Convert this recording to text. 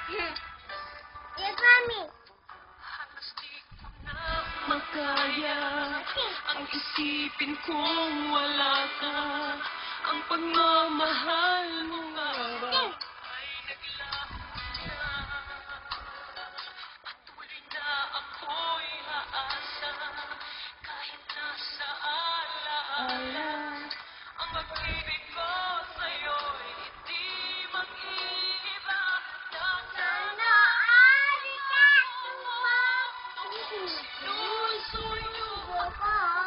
Yes, Mami. Halos di ko na makaya ang isipin kong wala ka. Ang pagmamahal mo nga ba ay naglaho na. Patuloy na ako'y aasa kahit nasa alaala. Ang pag-ibig ko sa'yo'y hindi mag-iiba. Sana ari ka, Sinusuyo Papa.